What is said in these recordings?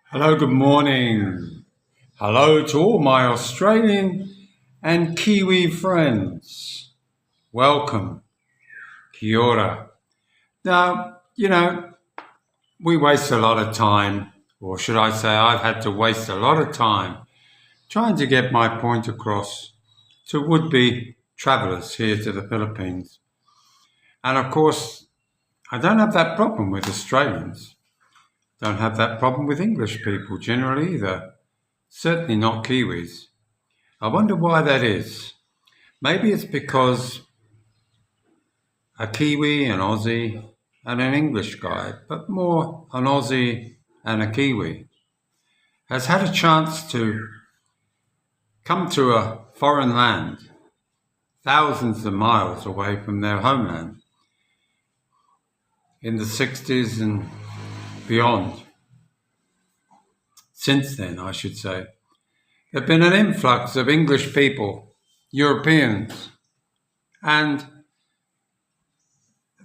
Hello, good morning. Hello to all my Australian and Kiwi friends. Welcome. Kia ora. Now, we waste a lot of time, or should I say, I've had to waste a lot of time trying to get my point across to would-be travellers here to the Philippines. And of course, I don't have that problem with Australians. Don't have that problem with English people generally either. Certainly not Kiwis. I wonder why that is. Maybe it's because a Kiwi, an Aussie, and an English guy, but more an Aussie and a Kiwi, has had a chance to come to a foreign land, thousands of miles away from their homeland, in the 60s and beyond. Since then, I should say, there have been an influx of English people, Europeans, and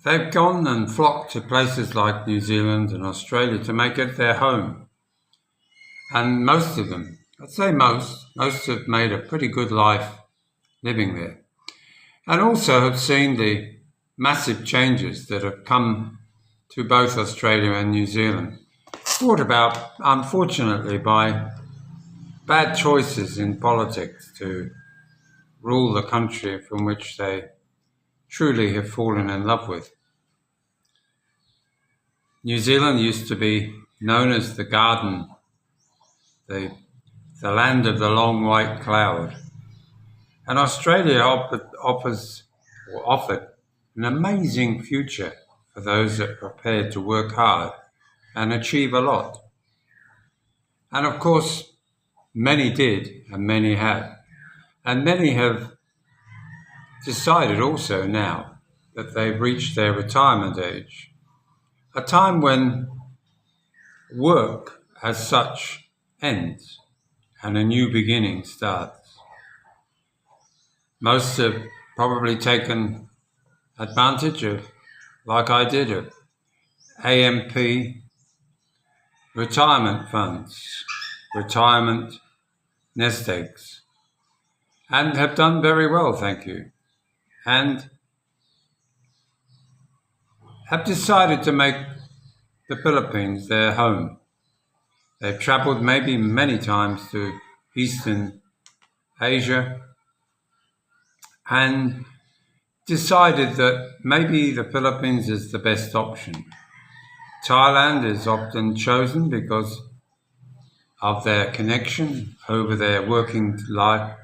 they've gone and flocked to places like New Zealand and Australia to make it their home. And most of them, I'd say most have made a pretty good life living there. And also have seen the massive changes that have come to both Australia and New Zealand, brought about, unfortunately, by bad choices in politics to rule the country from which they truly have fallen in love with. New Zealand used to be known as the garden, the land of the long white cloud. And Australia offered an amazing future for those that are prepared to work hard and achieve a lot. And of course, many did and many have. And many have decided also now that they've reached their retirement age, a time when work as such ends and a new beginning starts. Most have probably taken advantage of, like I did, of AMP retirement funds, retirement nest eggs, and have done very well, thank you, and have decided to make the Philippines their home. They've travelled maybe many times to Eastern Asia and decided that maybe the Philippines is the best option. Thailand is often chosen because of their connection over their working life,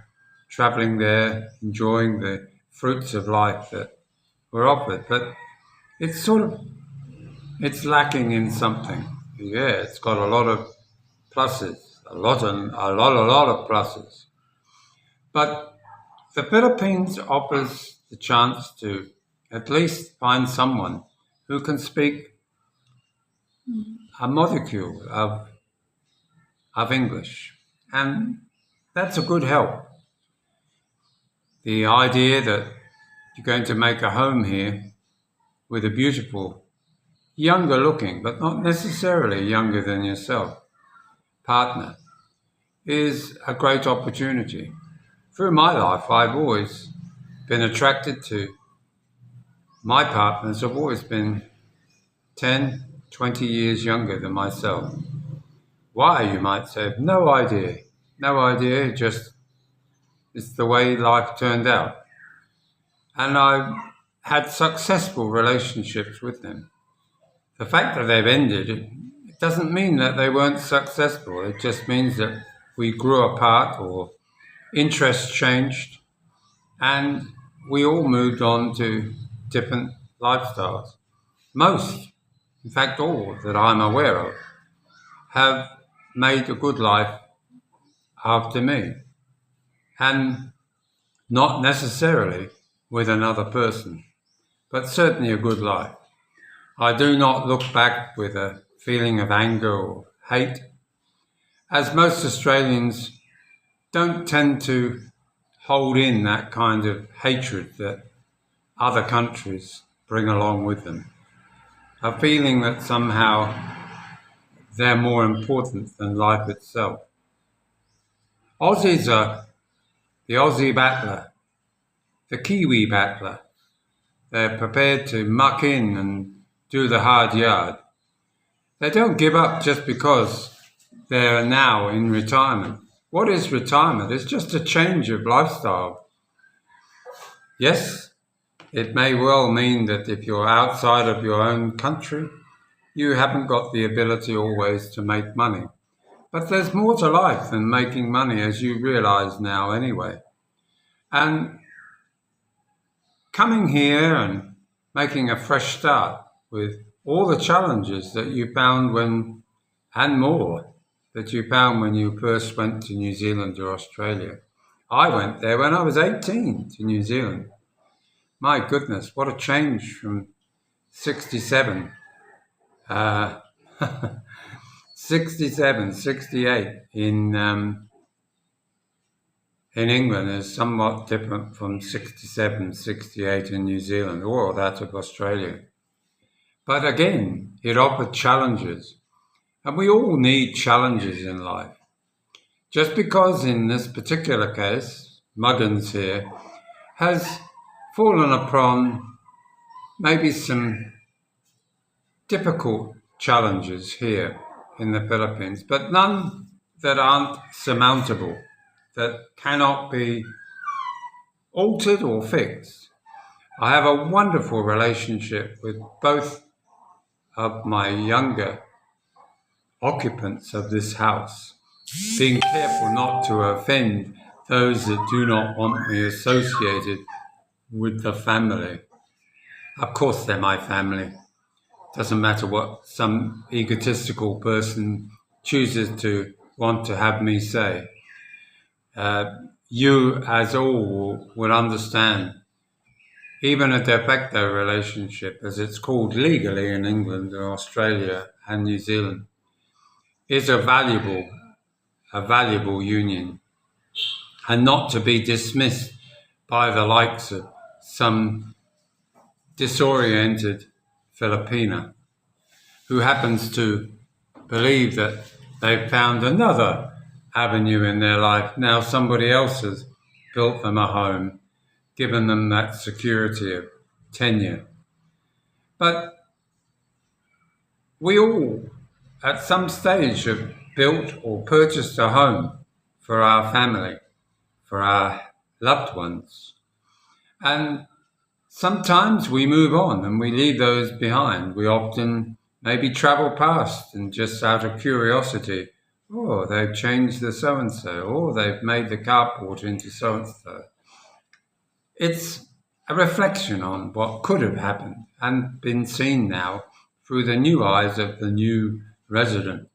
travelling there, enjoying the fruits of life that were offered. But it's lacking in something. Yeah, it's got a lot of pluses, a lot of pluses. But the Philippines offers the chance to at least find someone who can speak a modicule of English. And that's a good help. The idea that you're going to make a home here with a beautiful, younger looking, but not necessarily younger than yourself, partner is a great opportunity. Through my life, I've always been attracted to my partners, have always been 10, 20 years younger than myself. Why, you might say? No idea. No idea, just it's the way life turned out. And I've had successful relationships with them. The fact that they've ended, it doesn't mean that they weren't successful. It just means that we grew apart or interests changed and we all moved on to different lifestyles. Most, in fact all that I'm aware of, have made a good life after me, and not necessarily with another person, but certainly a good life. I do not look back with a feeling of anger or hate, as most Australians don't tend to hold in that kind of hatred that other countries bring along with them. A feeling that somehow they're more important than life itself. Aussies are the Aussie battler, the Kiwi battler. They're prepared to muck in and do the hard yard. They don't give up just because they're now in retirement. What is retirement? It's just a change of lifestyle. Yes, it may well mean that if you're outside of your own country, you haven't got the ability always to make money. But there's more to life than making money, as you realize now anyway. And coming here and making a fresh start with all the challenges that you found and more that you found when you first went to New Zealand or Australia. I went there when I was 18 to New Zealand. My goodness, what a change from 67, 67, 68 in England is somewhat different from 67, 68 in New Zealand or that of Australia. But again, it offered challenges. And we all need challenges in life. Just because in this particular case, Muggins here, has fallen upon maybe some difficult challenges here in the Philippines, but none that aren't surmountable, that cannot be altered or fixed. I have a wonderful relationship with both of my younger occupants of this house, being careful not to offend those that do not want me associated with the family. Of course, they're my family. Doesn't matter what some egotistical person chooses to want to have me say. You, as all, will understand even a de facto relationship, as it's called legally in England and Australia and New Zealand, is a valuable union, and not to be dismissed by the likes of some disoriented Filipina who happens to believe that they've found another avenue in their life. Now somebody else has built them a home, given them that security of tenure. But we all, at some stage, have built or purchased a home for our family, for our loved ones. And sometimes we move on and we leave those behind. We often maybe travel past and just out of curiosity, oh, they've changed the so-and-so, or they've made the carport into so-and-so. It's a reflection on what could have happened and been seen now through the new eyes of the new resident.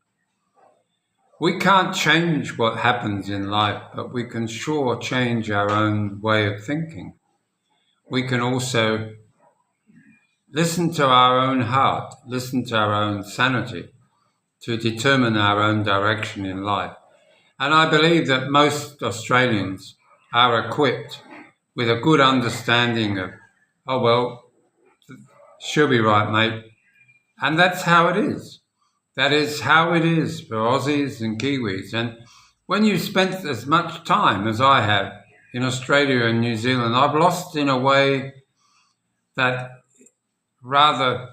We can't change what happens in life, but we can sure change our own way of thinking. We can also listen to our own heart, listen to our own sanity to determine our own direction in life. And I believe that most Australians are equipped with a good understanding of, oh, well, she'll be right, mate. And that's how it is. That is how it is for Aussies and Kiwis. And when you spent as much time as I have in Australia and New Zealand, I've lost in a way that rather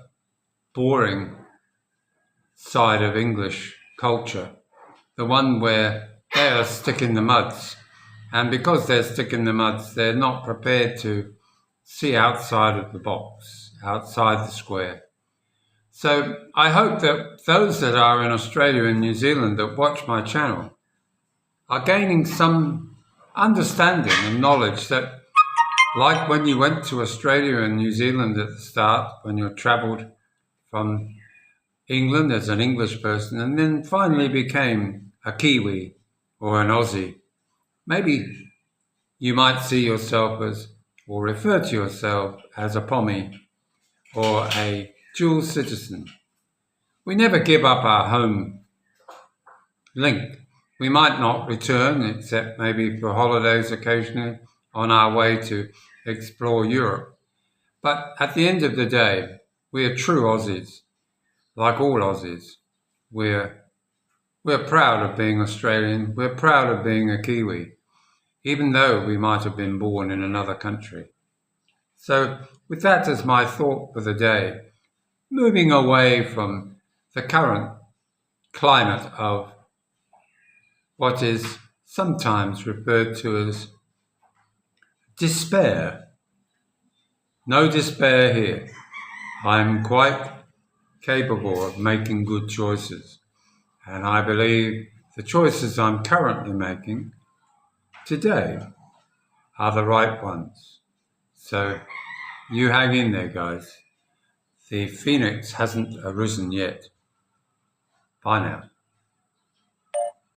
boring side of English culture, the one where they are stick in the muds. And because they're stick in the muds, they're not prepared to see outside of the box, outside the square. So I hope that those that are in Australia and New Zealand that watch my channel are gaining some understanding and knowledge that, like when you went to Australia and New Zealand at the start, when you travelled from England as an English person and then finally became a Kiwi or an Aussie, maybe you might see yourself as, or refer to yourself as, a Pommy or a dual citizen. We never give up our home link. We might not return, except maybe for holidays occasionally on our way to explore Europe. But at the end of the day, we are true Aussies. Like all Aussies, we're We're proud of being Australian. We're proud of being a Kiwi, even though we might have been born in another country. So, with that as my thought for the day, moving away from the current climate of what is sometimes referred to as despair. No despair here. I'm quite capable of making good choices, and I believe the choices I'm currently making today are the right ones. So you hang in there, guys. The phoenix hasn't arisen yet. Bye now.